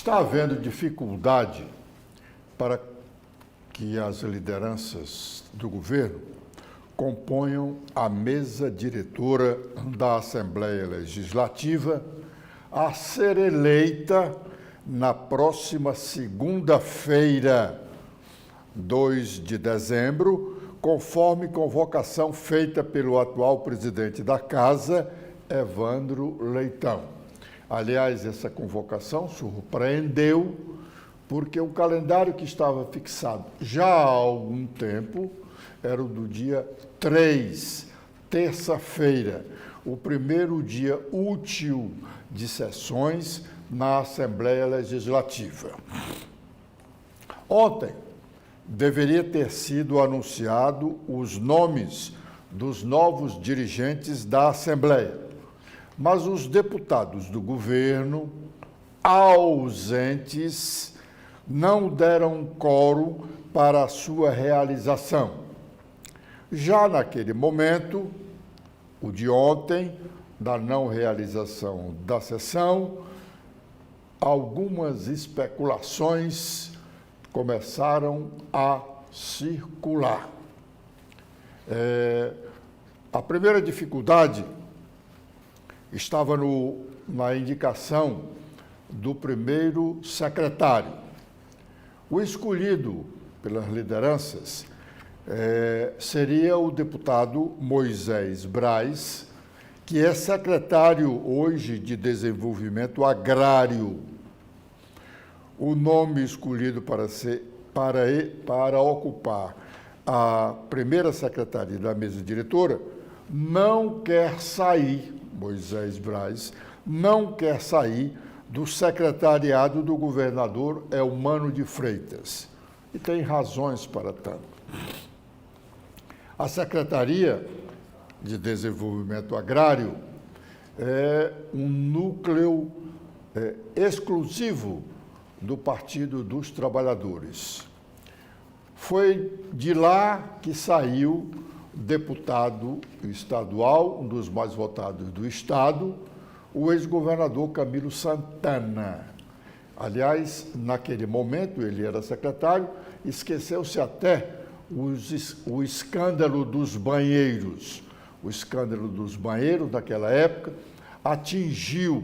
Está havendo dificuldade para que as lideranças do governo componham a mesa diretora da Assembleia Legislativa a ser eleita na próxima segunda-feira, 2 de dezembro, conforme convocação feita pelo atual presidente da Casa, Evandro Leitão. Aliás, essa convocação surpreendeu, porque o calendário que estava fixado já há algum tempo era o do dia 3, terça-feira, o primeiro dia útil de sessões na Assembleia Legislativa. Ontem deveria ter sido anunciado os nomes dos novos dirigentes da Assembleia, mas os deputados do governo, ausentes, não deram quórum para a sua realização. Já naquele momento, o de ontem, da não realização da sessão, algumas especulações começaram a circular. A primeira dificuldade estava na indicação do primeiro secretário. O escolhido pelas lideranças seria o deputado Moisés Braz, que é secretário hoje de Desenvolvimento Agrário. O nome escolhido para ocupar a primeira secretaria da mesa diretora não quer sair, Moisés Braz, não quer sair do secretariado do governador Eumano de Freitas. E tem razões para tanto. A Secretaria de Desenvolvimento Agrário é um núcleo exclusivo do Partido dos Trabalhadores. Foi de lá que saiu deputado estadual, um dos mais votados do Estado, o ex-governador Camilo Santana. Aliás, naquele momento, ele era secretário, esqueceu-se até o escândalo dos banheiros. O escândalo dos banheiros, naquela época, atingiu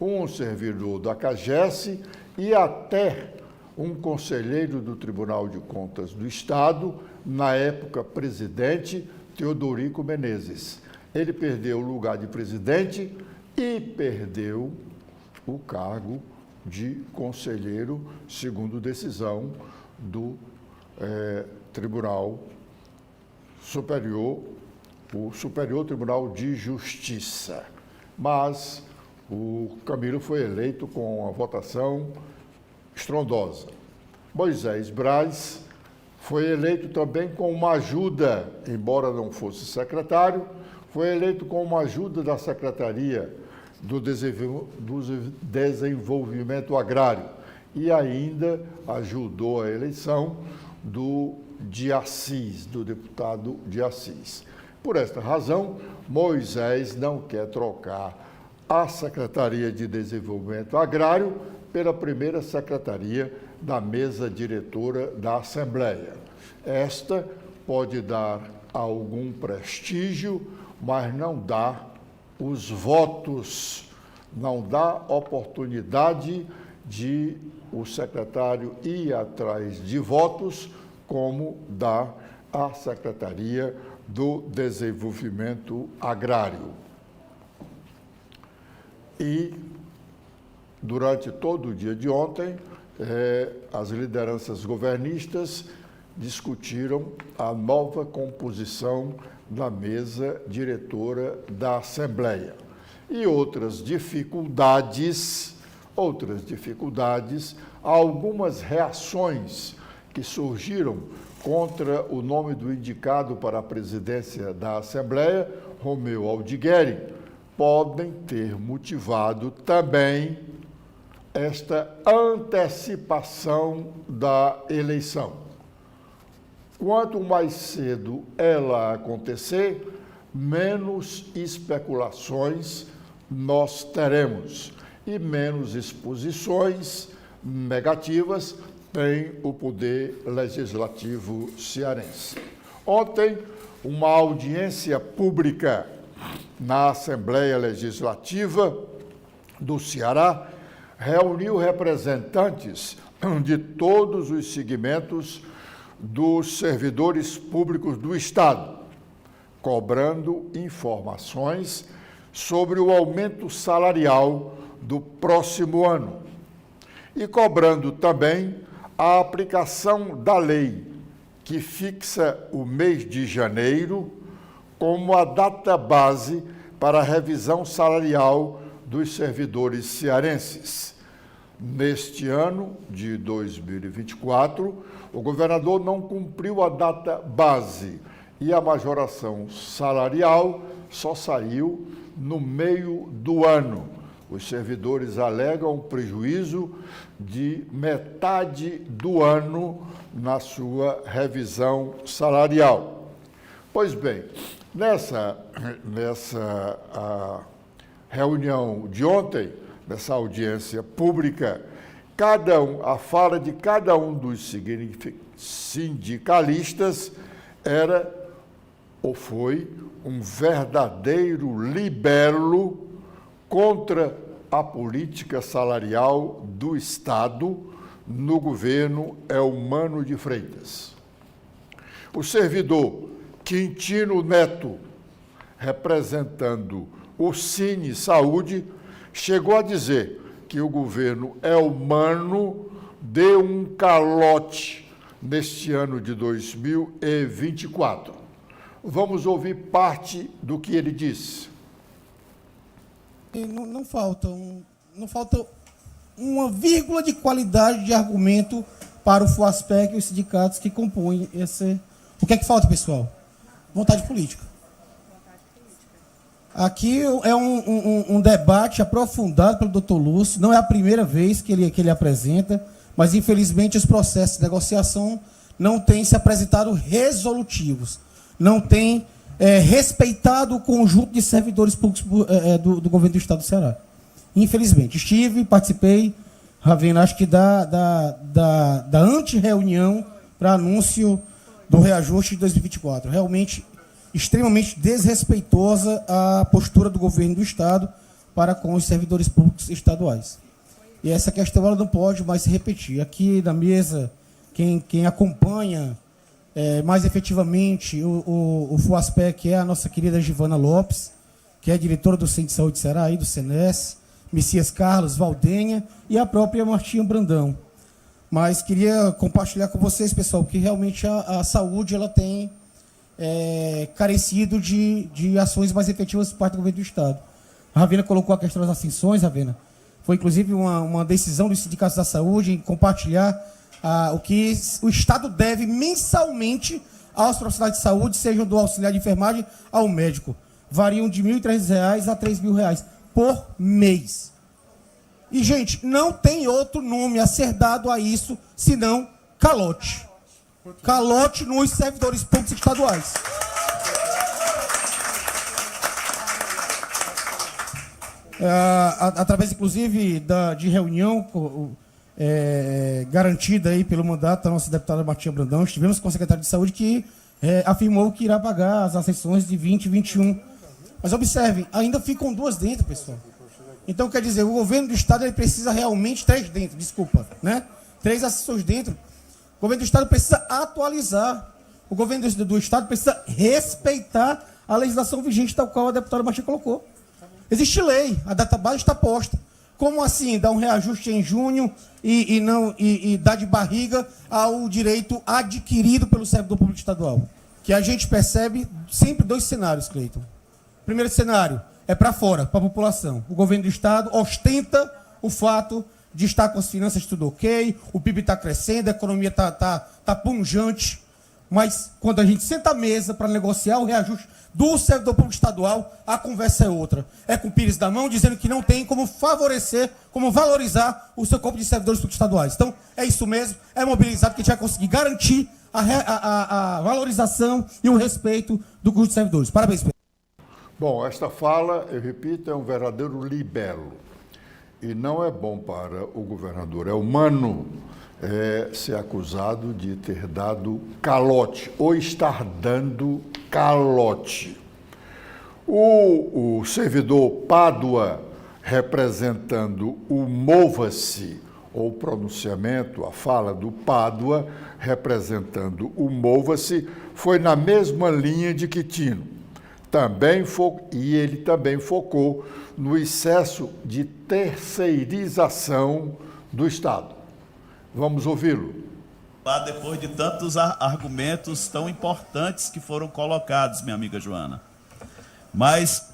um servidor da CAGES e até um conselheiro do Tribunal de Contas do Estado, na época presidente, Teodorico Menezes. Ele perdeu o lugar de presidente e perdeu o cargo de conselheiro, segundo decisão do Tribunal Superior, o Superior Tribunal de Justiça. Mas o Camilo foi eleito com uma votação estrondosa. Moisés Braz foi eleito também com uma ajuda, embora não fosse secretário, foi eleito com uma ajuda da Secretaria do Desenvolvimento Agrário e ainda ajudou a eleição do deputado de Assis. Por esta razão, Moisés não quer trocar a Secretaria de Desenvolvimento Agrário pela primeira secretaria da mesa diretora da Assembleia. Esta pode dar algum prestígio, mas não dá os votos, não dá oportunidade de o secretário ir atrás de votos, como dá a Secretaria do Desenvolvimento Agrário. E, durante todo o dia de ontem, as lideranças governistas discutiram a nova composição da mesa diretora da Assembleia. E outras dificuldades, algumas reações que surgiram contra o nome do indicado para a presidência da Assembleia, Romeu Aldigueri, podem ter motivado também esta antecipação da eleição. Quanto mais cedo ela acontecer, menos especulações nós teremos. e menos exposições negativas tem o Poder Legislativo cearense. Ontem, uma audiência pública na Assembleia Legislativa do Ceará reuniu representantes de todos os segmentos dos servidores públicos do Estado, cobrando informações sobre o aumento salarial do próximo ano e cobrando também a aplicação da lei que fixa o mês de janeiro como a data base para a revisão salarial dos servidores cearenses. Neste ano de 2024, o governador não cumpriu a data base e a majoração salarial só saiu no meio do ano. Os servidores alegam prejuízo de metade do ano na sua revisão salarial. Pois bem, nessa reunião de ontem, nessa audiência pública, a fala de cada um dos sindicalistas era ou foi um verdadeiro libelo contra a política salarial do Estado no governo Eumano de Freitas. O servidor Quintino Neto, representando o Cine Saúde, chegou a dizer que o governo Eumano deu um calote neste ano de 2024. Vamos ouvir parte do que ele disse. Não falta uma vírgula de qualidade de argumento para o FUASPEC e os sindicatos que compõem esse... O que é que falta, pessoal? Vontade política. Aqui é um debate aprofundado pelo Dr. Lúcio, não é a primeira vez que ele apresenta, mas, infelizmente, os processos de negociação não têm se apresentado resolutivos, não têm respeitado o conjunto de servidores públicos do governo do Estado do Ceará. Infelizmente. Participei, Ravena, acho que da ante-reunião para anúncio do reajuste de 2024. Realmente, extremamente desrespeitosa a postura do governo do Estado para com os servidores públicos estaduais. E essa questão ela não pode mais se repetir. Aqui na mesa, quem acompanha mais efetivamente o FUASPEC é a nossa querida Givana Lopes, que é diretora do Centro de Saúde de Ceará, do CENES, Messias Carlos, Valdenha e a própria Martinha Brandão. Mas queria compartilhar com vocês, pessoal, que realmente a saúde ela tem carecido de ações mais efetivas por parte do governo do Estado. A Ravena colocou a questão das ascensões, Ravena. Foi, inclusive, uma decisão dos sindicatos da saúde em compartilhar o que o Estado deve mensalmente aos profissionais de saúde, seja do auxiliar de enfermagem ao médico. Variam de R$ 1.300 a R$ 3.000 por mês. E, gente, não tem outro nome a ser dado a isso, senão calote. Calote nos servidores públicos estaduais. Através, inclusive, de reunião garantida aí pelo mandato da nossa deputada Martinha Brandão, estivemos com o secretário de Saúde que afirmou que irá pagar as ascensões de 20 e 21. Mas observem, ainda ficam 2 dentro, pessoal. Então, quer dizer, o governo do Estado ele precisa realmente 3 dentro, desculpa, né? 3 assessores dentro. O governo do Estado precisa atualizar. O governo do Estado precisa respeitar a legislação vigente, tal qual a deputada Martinha colocou. Existe lei, a database está posta. Como assim dar um reajuste em junho e dar de barriga ao direito adquirido pelo servidor público estadual? Que a gente percebe sempre 2 cenários, Cleiton. Primeiro cenário é para fora, para a população. O governo do Estado ostenta o fato de estar com as finanças tudo ok, o PIB está crescendo, a economia tá pungente, mas quando a gente senta à mesa para negociar o reajuste do servidor público estadual, a conversa é outra. É com o Pires da mão, dizendo que não tem como favorecer, como valorizar o seu corpo de servidores públicos estaduais. Então, é isso mesmo, é mobilizado que a gente vai conseguir garantir a valorização e o respeito do conjunto de servidores. Parabéns, Pedro. Bom, esta fala, eu repito, é um verdadeiro libelo. e não é bom para o governador, é humano ser acusado de ter dado calote ou estar dando calote. O servidor Pádua, representando o Mova-se, ou o pronunciamento, a fala do Pádua, representando o Mova-se, foi na mesma linha de Quitino. E ele também focou no excesso de terceirização do Estado. Vamos ouvi-lo. Lá depois de tantos argumentos tão importantes que foram colocados, minha amiga Joana. Mas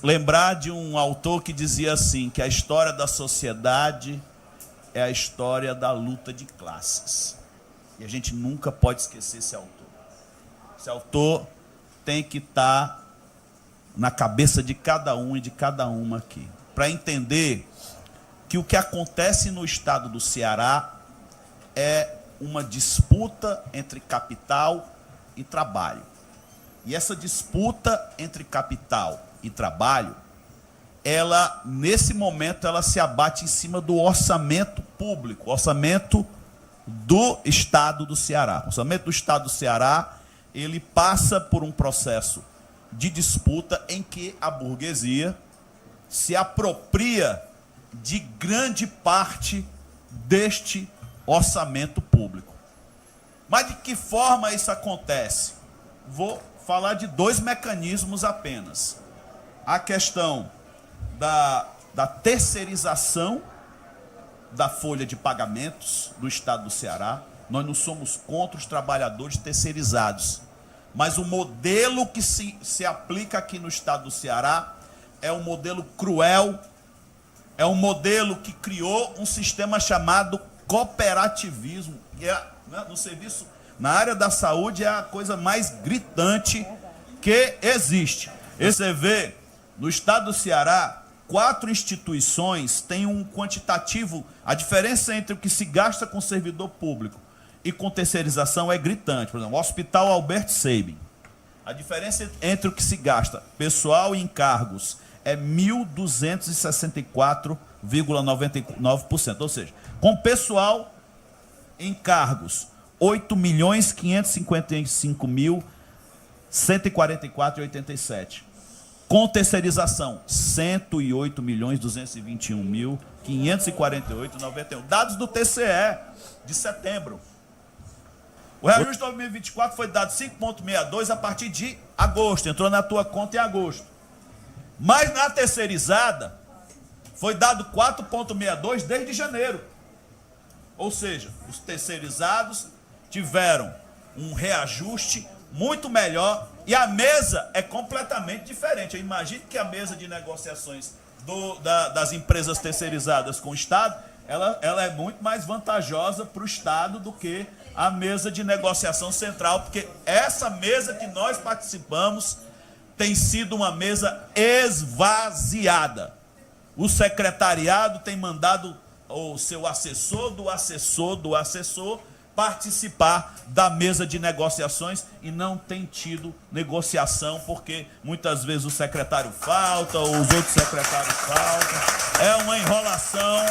lembrar de um autor que dizia assim, que a história da sociedade é a história da luta de classes. E a gente nunca pode esquecer esse autor. Esse autor tem que estar na cabeça de cada um e de cada uma aqui, para entender que o que acontece no estado do Ceará é uma disputa entre capital e trabalho. E essa disputa entre capital e trabalho, ela, nesse momento, ela se abate em cima do orçamento público, orçamento do estado do Ceará. O orçamento do estado do Ceará, ele passa por um processo de disputa em que a burguesia se apropria de grande parte deste orçamento público. Mas de que forma isso acontece? Vou falar de dois mecanismos apenas. A questão da terceirização da folha de pagamentos do estado do Ceará. Nós não somos contra os trabalhadores terceirizados, mas o modelo que se aplica aqui no estado do Ceará é um modelo cruel, é um modelo que criou um sistema chamado cooperativismo, que no serviço, na área da saúde, é a coisa mais gritante que existe. Você vê, no estado do Ceará, 4 instituições têm um quantitativo, a diferença entre o que se gasta com servidor público e com terceirização é gritante. Por exemplo, o Hospital Albert Sabin, a diferença entre o que se gasta pessoal e encargos é 1.264,99%, ou seja, com pessoal, encargos 8.555.144,87. Com terceirização, 108.221.548,91. Dados do TCE de setembro. O reajuste de 2024 foi dado 5,62 a partir de agosto. Entrou na tua conta em agosto. Mas na terceirizada, foi dado 4,62 desde janeiro. Ou seja, os terceirizados tiveram um reajuste muito melhor e a mesa é completamente diferente. Eu imagino que a mesa de negociações das empresas terceirizadas com o Estado, ela é muito mais vantajosa para o Estado do que a mesa de negociação central, porque essa mesa que nós participamos tem sido uma mesa esvaziada. O secretariado tem mandado o seu assessor do assessor participar da mesa de negociações e não tem tido negociação, porque muitas vezes o secretário falta, ou os outros secretários faltam. É uma enrolação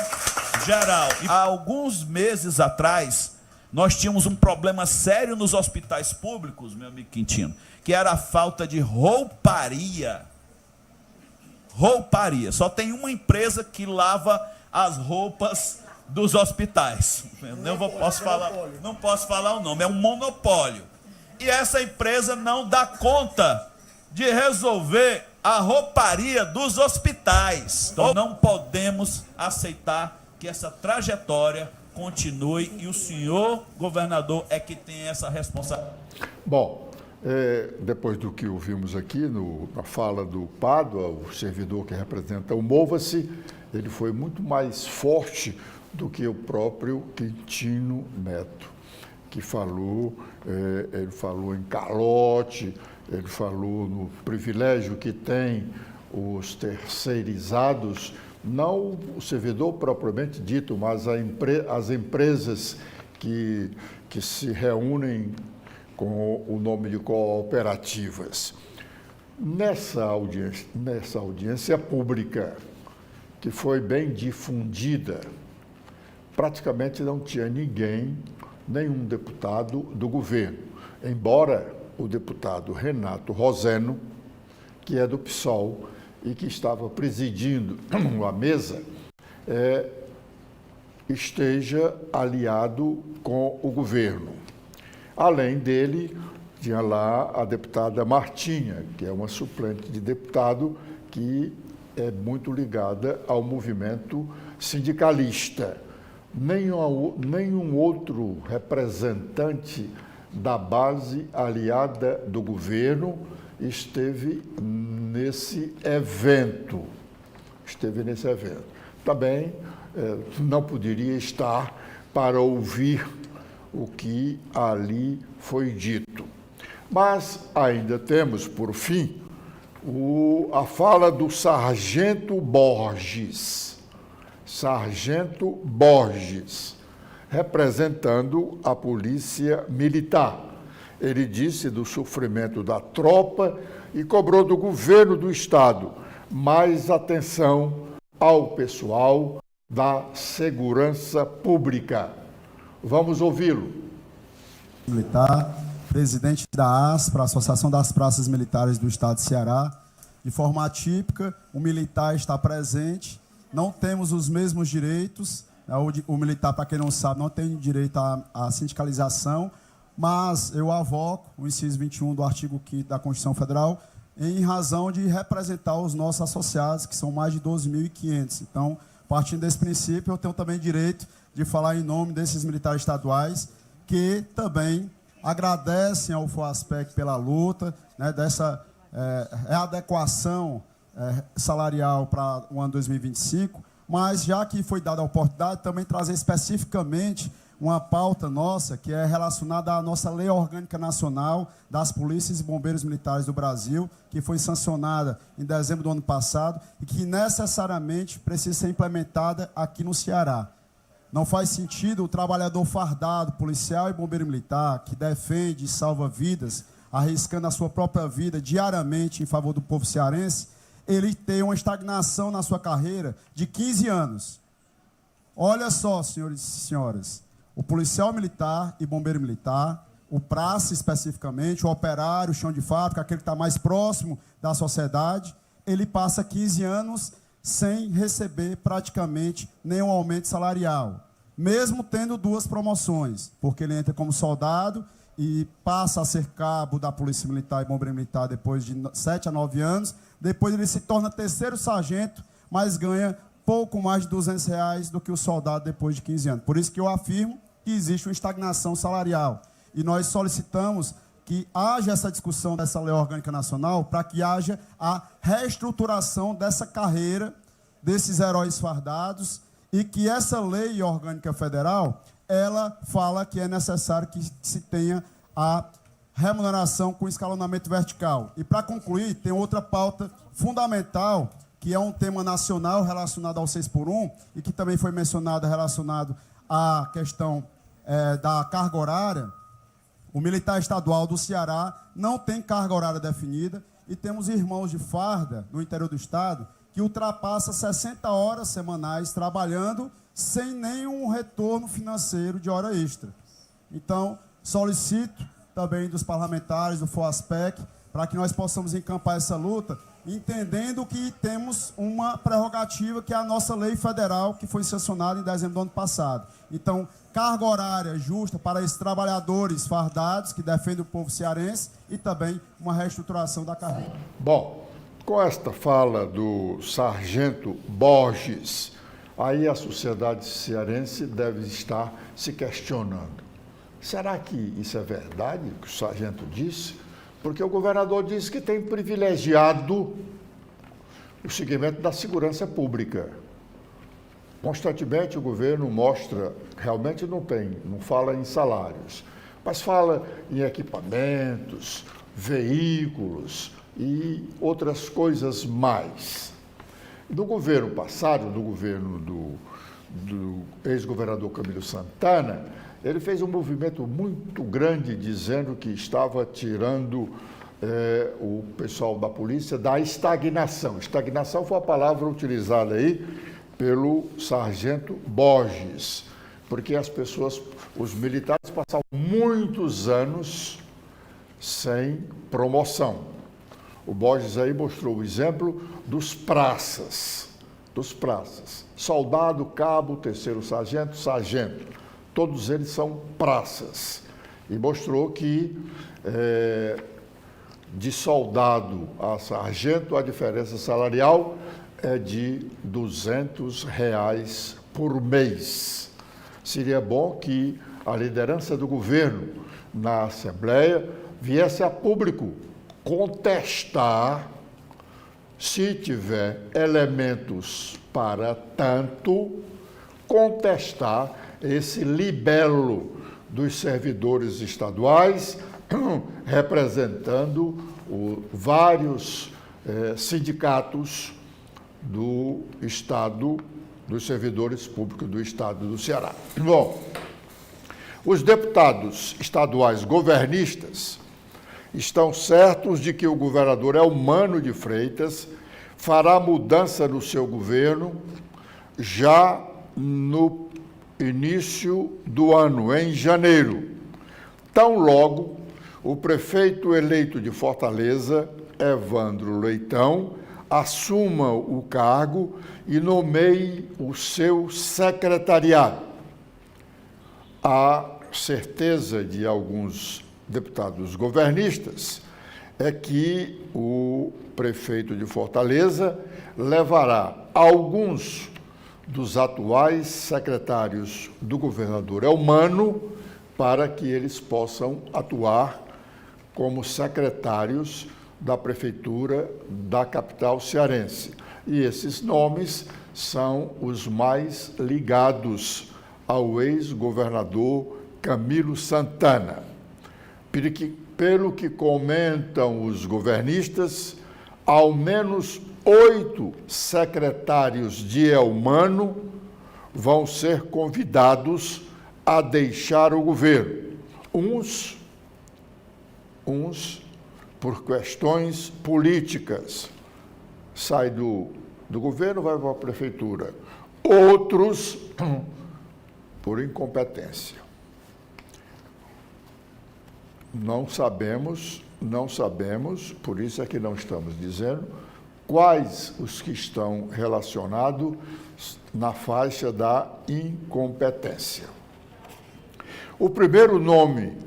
geral. E há alguns meses atrás, nós tínhamos um problema sério nos hospitais públicos, meu amigo Quintino, que era a falta de rouparia. Rouparia. Só tem uma empresa que lava as roupas dos hospitais. Não posso falar o nome, é um monopólio. E essa empresa não dá conta de resolver a rouparia dos hospitais. Então não podemos aceitar que essa trajetória continue e o senhor governador é que tem essa responsabilidade. Bom, depois do que ouvimos aqui na fala do Pádua, o servidor que representa o Mova-se, ele foi muito mais forte do que o próprio Quintino Neto, que falou, ele falou em calote, ele falou no privilégio que tem os terceirizados, não o servidor propriamente dito, mas as empresas que se reúnem com o nome de cooperativas. Nessa audiência pública que foi bem difundida, praticamente não tinha ninguém, nenhum deputado do governo, embora o deputado Renato Roseno, que é do PSOL e que estava presidindo a mesa, esteja aliado com o governo. Além dele, tinha lá a deputada Martinha, que é uma suplente de deputado que é muito ligada ao movimento sindicalista. Nenhum outro representante da base aliada do governo esteve nesse evento. Também não poderia estar para ouvir o que ali foi dito. Mas ainda temos, por fim, a fala do Sargento Borges. Sargento Borges, representando a Polícia Militar. Ele disse do sofrimento da tropa e cobrou do governo do Estado mais atenção ao pessoal da segurança pública. Vamos ouvi-lo. Militar, presidente da ASPRA, Associação das Praças Militares do Estado de Ceará. De forma atípica, o militar está presente, não temos os mesmos direitos. O militar, para quem não sabe, não tem direito à sindicalização, mas eu avoco o inciso 21 do artigo 5º da Constituição Federal, em razão de representar os nossos associados, que são mais de 12.500. Então, partindo desse princípio, eu tenho também direito de falar em nome desses militares estaduais, que também agradecem ao FOASPEC pela luta, né, dessa readequação salarial para o ano 2025, mas já que foi dada a oportunidade, também trazer especificamente uma pauta nossa, que é relacionada à nossa Lei Orgânica Nacional das Polícias e Bombeiros Militares do Brasil, que foi sancionada em dezembro do ano passado e que necessariamente precisa ser implementada aqui no Ceará. Não faz sentido o trabalhador fardado, policial e bombeiro militar, que defende e salva vidas, arriscando a sua própria vida diariamente em favor do povo cearense, ele ter uma estagnação na sua carreira de 15 anos. Olha só, senhores e senhoras, o policial militar e bombeiro militar, o praça especificamente, o operário, o chão de fábrica, aquele que está mais próximo da sociedade, ele passa 15 anos sem receber praticamente nenhum aumento salarial, mesmo tendo 2 promoções, porque ele entra como soldado e passa a ser cabo da Polícia Militar e Bombeiro Militar depois de 7 a 9 anos, depois ele se torna 3º sargento, mas ganha pouco mais de R$200 do que o soldado depois de 15 anos. Por isso que eu afirmo que existe uma estagnação salarial. E nós solicitamos que haja essa discussão dessa Lei Orgânica Nacional para que haja a reestruturação dessa carreira desses heróis fardados e que essa Lei Orgânica Federal, ela fala que é necessário que se tenha a remuneração com escalonamento vertical. E para concluir, tem outra pauta fundamental, que é um tema nacional relacionado ao 6x1 e que também foi mencionado relacionado à questão da carga horária. O militar estadual do Ceará não tem carga horária definida e temos irmãos de farda no interior do estado que ultrapassa 60 horas semanais trabalhando sem nenhum retorno financeiro de hora extra. Então, solicito também dos parlamentares do FOASPEC para que nós possamos encampar essa luta, entendendo que temos uma prerrogativa que é a nossa lei federal, que foi sancionada em dezembro do ano passado. Então, carga horária justa para esses trabalhadores fardados que defendem o povo cearense e também uma reestruturação da carreira. Bom, com esta fala do sargento Borges, aí a sociedade cearense deve estar se questionando. Será que isso é verdade, o que o sargento disse? Porque o governador disse que tem privilegiado o segmento da segurança pública. Constantemente o governo mostra, realmente não fala em salários, mas fala em equipamentos, veículos e outras coisas mais. No governo passado, no governo do ex-governador Camilo Santana, ele fez um movimento muito grande dizendo que estava tirando o pessoal da polícia da estagnação. Estagnação foi a palavra utilizada aí pelo sargento Borges, porque os militares passavam muitos anos sem promoção. O Borges aí mostrou o exemplo dos praças. Soldado, cabo, terceiro sargento, sargento. Todos eles são praças. E mostrou que de soldado a sargento a diferença salarial é de R$200 por mês. Seria bom que a liderança do governo na Assembleia viesse a público contestar, se tiver elementos para tanto, contestar esse libelo dos servidores estaduais, representando vários sindicatos do Estado, dos servidores públicos do Estado do Ceará. Bom, os deputados estaduais governistas estão certos de que o governador Elmano de Freitas fará mudança no seu governo já no início do ano, em janeiro. Tão logo, o prefeito eleito de Fortaleza, Evandro Leitão, assuma o cargo e nomeie o seu secretariado. A certeza de alguns deputados governistas é que o prefeito de Fortaleza levará alguns dos atuais secretários do governador Elmano para que eles possam atuar como secretários da prefeitura da capital cearense. E esses nomes são os mais ligados ao ex-governador Camilo Santana. Pelo que comentam os governistas, ao menos 8 secretários de Elmano vão ser convidados a deixar o governo. Uns por questões políticas, sai do governo, vai para a prefeitura. Outros por incompetência. Não sabemos, por isso é que não estamos dizendo quais os que estão relacionados na faixa da incompetência. O primeiro nome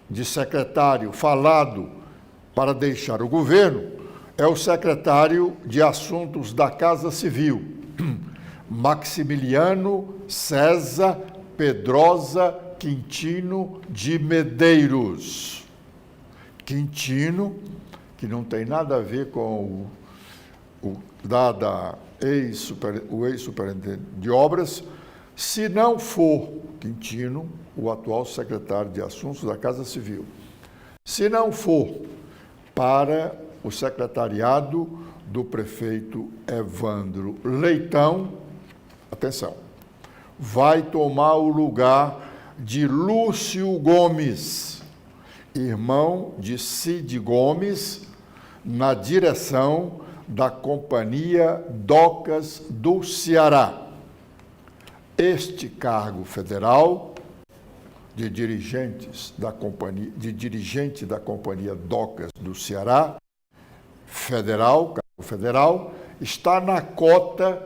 de secretário falado para deixar o governo é o secretário de Assuntos da Casa Civil, Maximiliano César Pedrosa Quintino de Medeiros. Quintino, que não tem nada a ver com o ex-superintendente de obras, se não for Quintino, o atual secretário de Assuntos da Casa Civil, se não for para o secretariado do prefeito Evandro Leitão, atenção, vai tomar o lugar de Lúcio Gomes, irmão de Cid Gomes, na direção da Companhia Docas do Ceará. Este cargo federal de dirigente da Companhia Docas do Ceará, cargo federal, está na cota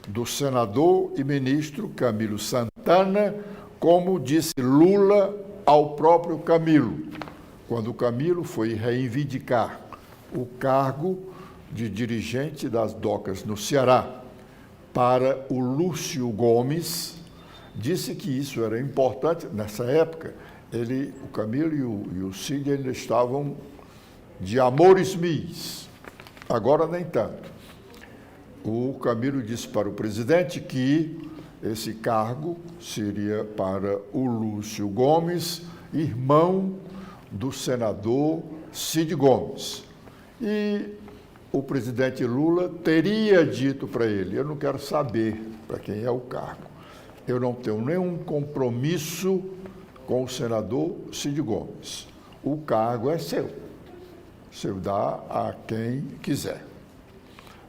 do senador e ministro Camilo Santana, como disse Lula ao próprio Camilo, quando o Camilo foi reivindicar o cargo de dirigente das docas no Ceará para o Lúcio Gomes, disse que isso era importante. Nessa época, o Camilo e o Cid ainda estavam de amores mis, agora nem tanto. O Camilo disse para o presidente que esse cargo seria para o Lúcio Gomes, irmão do senador Cid Gomes. E o presidente Lula teria dito para ele: eu não quero saber para quem é o cargo. Eu não tenho nenhum compromisso com o senador Cid Gomes. O cargo é seu. Você dá a quem quiser.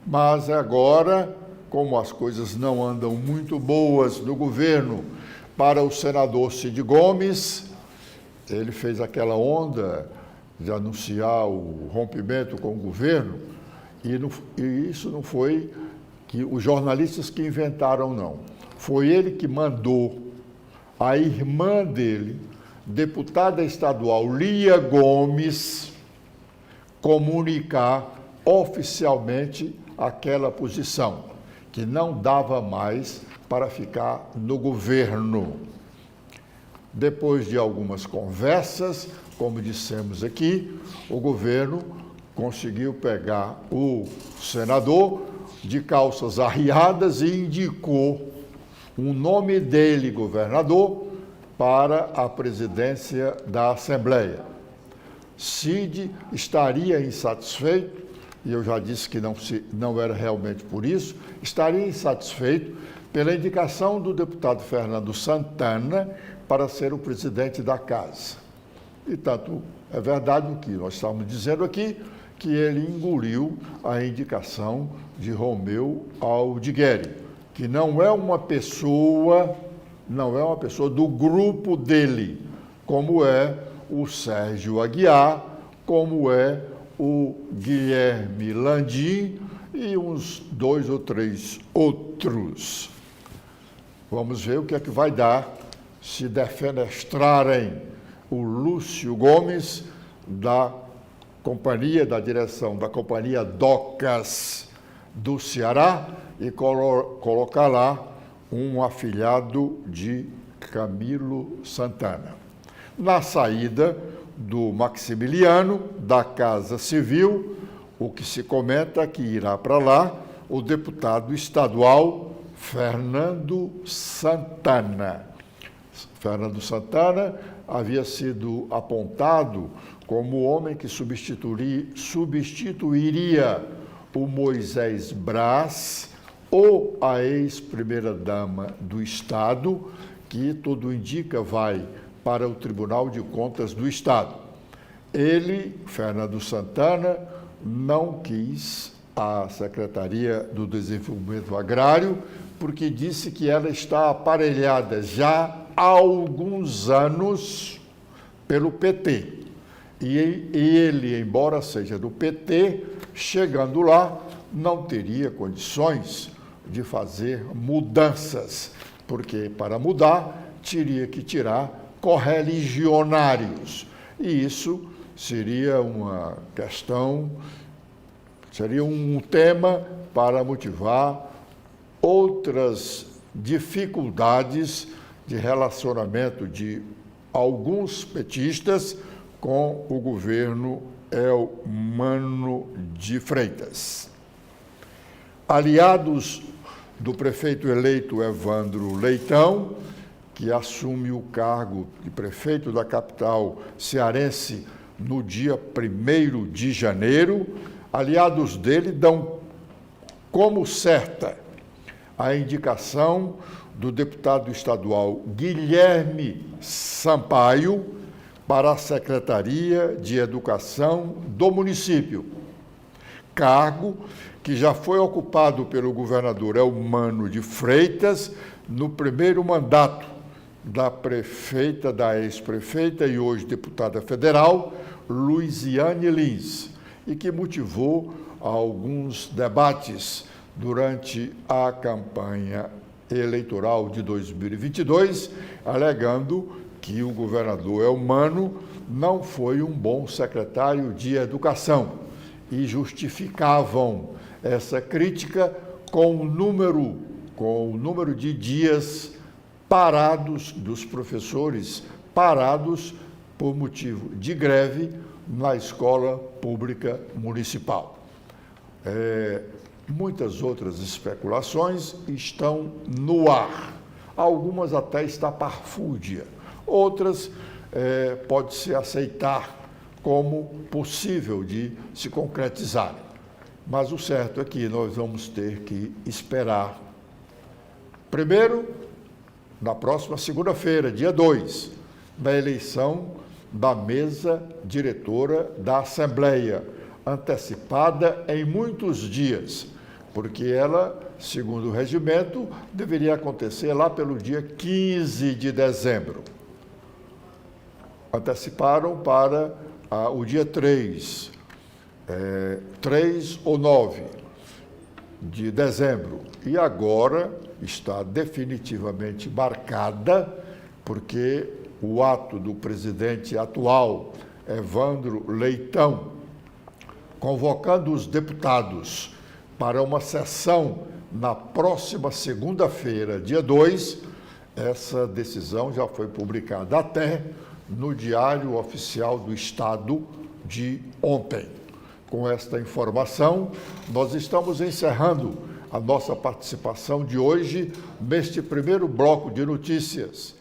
Mas agora como as coisas não andam muito boas no governo para o senador Cid Gomes, ele fez aquela onda de anunciar o rompimento com o governo, e isso não foi que os jornalistas que inventaram, não. Foi ele que mandou a irmã dele, deputada estadual Lia Gomes, comunicar oficialmente aquela posição, que não dava mais para ficar no governo. Depois de algumas conversas, como dissemos aqui, o governo conseguiu pegar o senador de calças arriadas e indicou o nome dele, governador, para a presidência da Assembleia. Cid estaria insatisfeito, e eu já disse que não era realmente por isso, estaria insatisfeito pela indicação do deputado Fernando Santana para ser o presidente da casa. E tanto é verdade o que nós estamos dizendo aqui, que ele engoliu a indicação de Romeu Aldigueri, que não é uma pessoa do grupo dele, como é o Sérgio Aguiar, como é o Guilherme Landim e uns 2 ou 3 outros. Vamos ver o que é que vai dar se defenestrarem o Lúcio Gomes da direção da Companhia Docas do Ceará e colocar lá um afilhado de Camilo Santana. Na saída do Maximiliano, da Casa Civil, o que se comenta é que irá para lá o deputado estadual Fernando Santana. Fernando Santana havia sido apontado como o homem que substituiria o Moisés Braz ou a ex-primeira-dama do Estado, que tudo indica vai para o Tribunal de Contas do Estado. Ele, Fernando Santana, não quis a Secretaria do Desenvolvimento Agrário, porque disse que ela está aparelhada já há alguns anos pelo PT. E ele, embora seja do PT, chegando lá, não teria condições de fazer mudanças, porque para mudar teria que tirar correligionários. E isso seria uma questão, seria um tema para motivar outras dificuldades de relacionamento de alguns petistas com o governo Elmano de Freitas. Aliados do prefeito eleito Evandro Leitão, que assume o cargo de prefeito da capital cearense no dia 1º de janeiro, aliados dele dão como certa a indicação do deputado estadual Guilherme Sampaio para a Secretaria de Educação do município, cargo que já foi ocupado pelo governador Elmano de Freitas no primeiro mandato da ex-prefeita e hoje deputada federal, Luiziane Lins, e que motivou alguns debates durante a campanha eleitoral de 2022, alegando que o governador Elmano não foi um bom secretário de educação e justificavam essa crítica com o número de dias parados dos professores, parados por motivo de greve na escola pública municipal. Muitas outras especulações estão no ar, algumas até estapafúrdia, outras pode-se aceitar como possível de se concretizarem. Mas o certo é que nós vamos ter que esperar. Primeiro, na próxima segunda-feira, dia 2, na eleição da mesa diretora da Assembleia, antecipada em muitos dias, porque ela, segundo o regimento, deveria acontecer lá pelo dia 15 de dezembro. Anteciparam para o dia 3 ou 9 de dezembro. E agora está definitivamente marcada, porque o ato do presidente atual, Evandro Leitão, convocando os deputados para uma sessão na próxima segunda-feira, dia 2, essa decisão já foi publicada até no Diário Oficial do Estado de ontem. Com esta informação, nós estamos encerrando a nossa participação de hoje neste primeiro bloco de notícias.